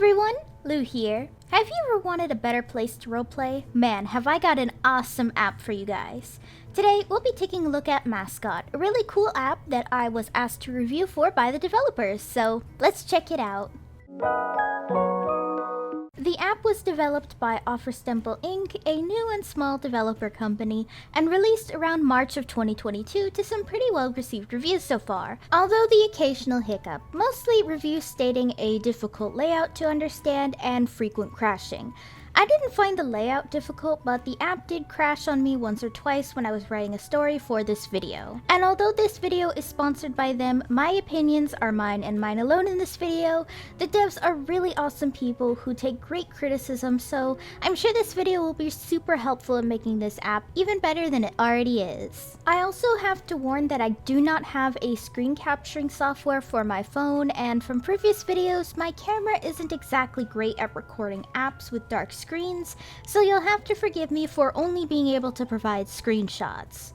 everyone, Lou here. Have you ever wanted a better place to roleplay? Man, have I got an awesome app for you guys. Today, we'll be taking a look at Mascot, a really cool app that I was asked to review for by the developers, so let's check it out. The app was developed by Offerstemple Inc., a new and small developer company, and released around March of 2022 to some pretty well-received reviews so far, although the occasional hiccup, mostly reviews stating a difficult layout to understand and frequent crashing. I didn't find the layout difficult, but the app did crash on me once or twice when I was writing a story for this video. And although this video is sponsored by them, my opinions are mine and mine alone in this video. The devs are really awesome people who take great criticism, so I'm sure this video will be super helpful in making this app even better than it already is. I also have to warn that I do not have a screen capturing software for my phone, and from previous videos, my camera isn't exactly great at recording apps with dark screens, so you'll have to forgive me for only being able to provide screenshots.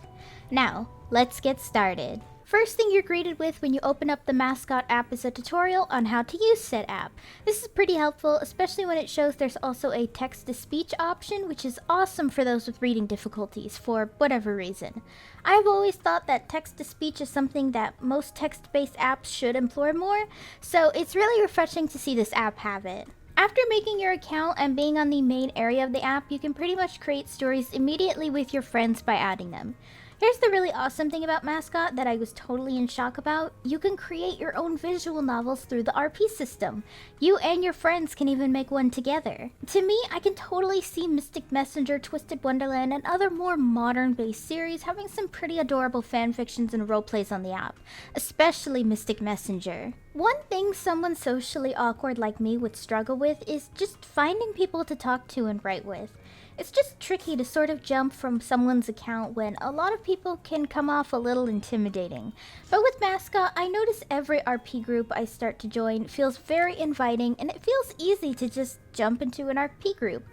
Now, let's get started. First thing you're greeted with when you open up the Mascot app is a tutorial on how to use said app. This is pretty helpful, especially when it shows there's also a text-to-speech option, which is awesome for those with reading difficulties, for whatever reason. I've always thought that text-to-speech is something that most text-based apps should employ more, so it's really refreshing to see this app have it. After making your account and being on the main area of the app, you can pretty much create stories immediately with your friends by adding them. Here's the really awesome thing about Mascot that I was totally in shock about. You can create your own visual novels through the RP system. You and your friends can even make one together. To me, I can totally see Mystic Messenger, Twisted Wonderland, and other more modern-based series having some pretty adorable fanfictions and roleplays on the app, especially Mystic Messenger. One thing someone socially awkward like me would struggle with is just finding people to talk to and write with. It's just tricky to sort of jump from someone's account when a lot of people can come off a little intimidating. But with Mascot, I notice every RP group I start to join feels very inviting, and it feels easy to just jump into an RP group.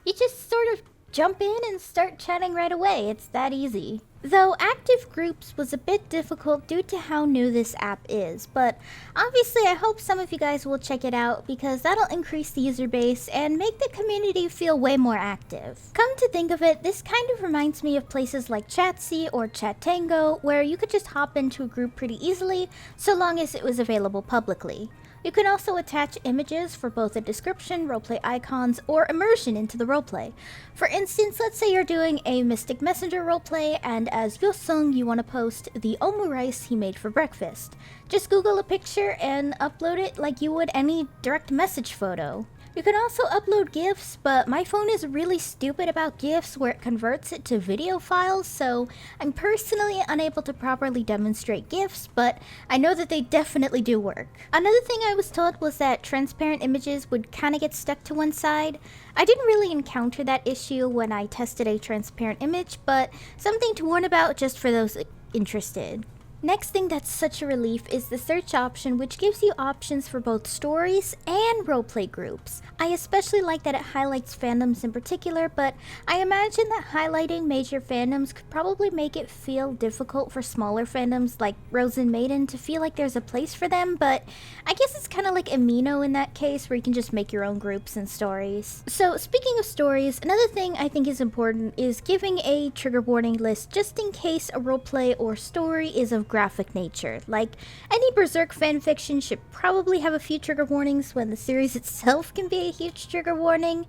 You just sort of jump in and start chatting right away. It's that easy. Though active groups was a bit difficult due to how new this app is, but obviously I hope some of you guys will check it out because that'll increase the user base and make the community feel way more active. Come to think of it, this kind of reminds me of places like Chatsy or Chatango, where you could just hop into a group pretty easily so long as it was available publicly. You can also attach images for both a description, roleplay icons, or immersion into the roleplay. For instance, let's say you're doing a Mystic Messenger roleplay, and as Yosung you want to post the omu rice he made for breakfast. Just Google a picture and upload it like you would any direct message photo. You can also upload GIFs, but my phone is really stupid about GIFs where it converts it to video files, so I'm personally unable to properly demonstrate GIFs, but I know that they definitely do work. Another thing I was told was that transparent images would kind of get stuck to one side. I didn't really encounter that issue when I tested a transparent image, but something to warn about just for those interested. Next thing that's such a relief is the search option, which gives you options for both stories and roleplay groups. I especially like that it highlights fandoms in particular, but I imagine that highlighting major fandoms could probably make it feel difficult for smaller fandoms like Rose and Maiden to feel like there's a place for them, but I guess it's kind of like Amino in that case where you can just make your own groups and stories. So speaking of stories, another thing I think is important is giving a trigger warning list just in case a roleplay or story is of graphic nature. Like, any Berserk fanfiction should probably have a few trigger warnings when the series itself can be a huge trigger warning,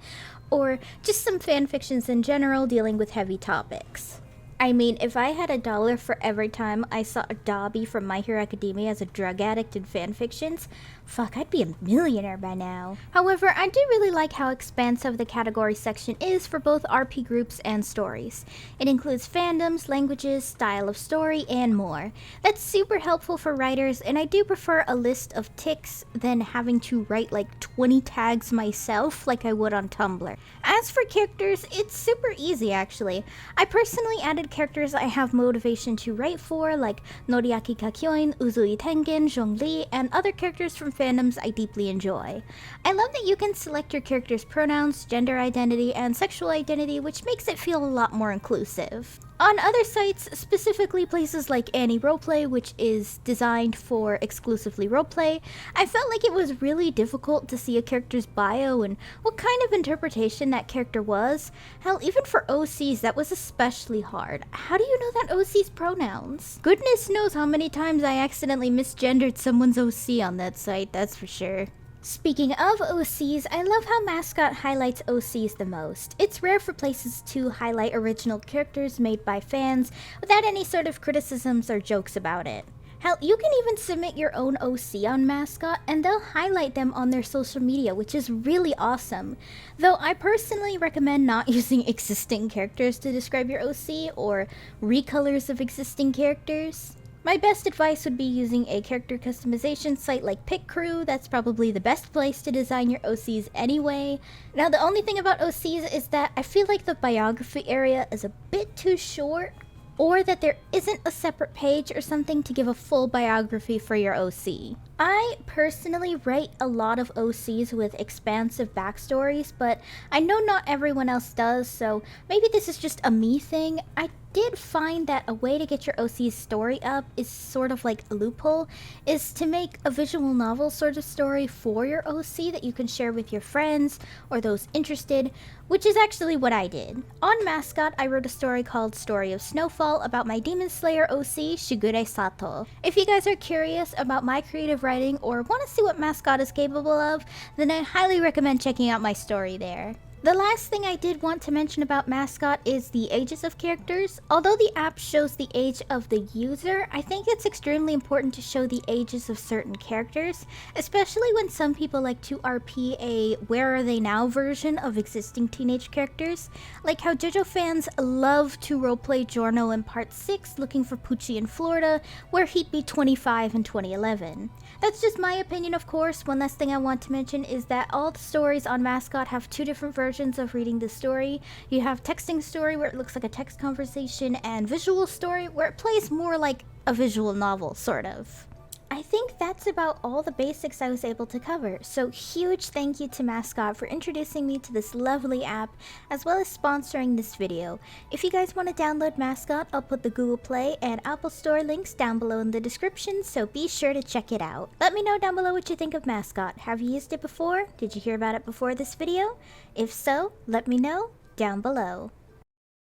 or just some fanfictions in general dealing with heavy topics. I mean, if I had $1 for every time I saw a Dobby from My Hero Academia as a drug addict in fanfictions, fuck, I'd be a millionaire by now. However, I do really like how expansive the category section is for both RP groups and stories. It includes fandoms, languages, style of story, and more. That's super helpful for writers, and I do prefer a list of ticks than having to write like 20 tags myself like I would on Tumblr. As for characters, it's super easy actually. I personally added characters I have motivation to write for, like Noriaki Kakyoin, Uzui Tengen, Zhongli, and other characters from fandoms I deeply enjoy. I love that you can select your character's pronouns, gender identity, and sexual identity, which makes it feel a lot more inclusive. On other sites, specifically places like Annie Roleplay, which is designed for exclusively roleplay, I felt like it was really difficult to see a character's bio and what kind of interpretation that character was. Hell, even for OCs, that was especially hard. How do you know that OC's pronouns? Goodness knows how many times I accidentally misgendered someone's OC on that site, that's for sure. Speaking of OCs, I love how Mascot highlights OCs the most. It's rare for places to highlight original characters made by fans without any sort of criticisms or jokes about it. Hell, you can even submit your own OC on Mascot and they'll highlight them on their social media, which is really awesome. Though I personally recommend not using existing characters to describe your OC or recolors of existing characters. My best advice would be using a character customization site like PicCrew. That's probably the best place to design your OCs anyway. Now, the only thing about OCs is that I feel like the biography area is a bit too short, or that there isn't a separate page or something to give a full biography for your OC. I personally rate a lot of OCs with expansive backstories, but I know not everyone else does, so maybe this is just a me thing. I did find that a way to get your OC's story up is sort of like a loophole, is to make a visual novel sort of story for your OC that you can share with your friends or those interested, which is actually what I did. On Mascot, I wrote a story called Story of Snowfall about my Demon Slayer OC, Shigure Sato. If you guys are curious about my creative writing or want to see what Mascot is capable of, then I highly recommend checking out my story there. The last thing I did want to mention about Mascot is the ages of characters. Although the app shows the age of the user, I think it's extremely important to show the ages of certain characters, especially when some people like to RP a Where Are They Now version of existing teenage characters, like how JoJo fans love to roleplay Giorno in Part 6 looking for Pucci in Florida, where he'd be 25 in 2011. That's just my opinion, of course. One last thing I want to mention is that all the stories on Mascot have two different versions of reading the story. You have texting story where it looks like a text conversation, and visual story where it plays more like a visual novel, sort of. I think that's about all the basics I was able to cover, so huge thank you to Mascot for introducing me to this lovely app, as well as sponsoring this video. If you guys want to download Mascot, I'll put the Google Play and Apple Store links down below in the description, so be sure to check it out. Let me know down below what you think of Mascot. Have you used it before? Did you hear about it before this video? If so, let me know down below.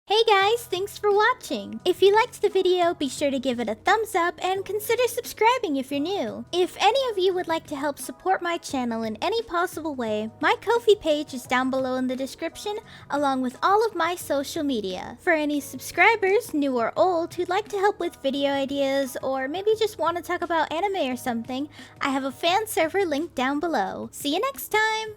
Hey guys, thanks for watching! If you liked the video, be sure to give it a thumbs up and consider subscribing if you're new. If any of you would like to help support my channel in any possible way, my Ko-fi page is down below in the description, along with all of my social media. For any subscribers, new or old, who'd like to help with video ideas, or maybe just want to talk about anime or something, I have a fan server linked down below. See you next time!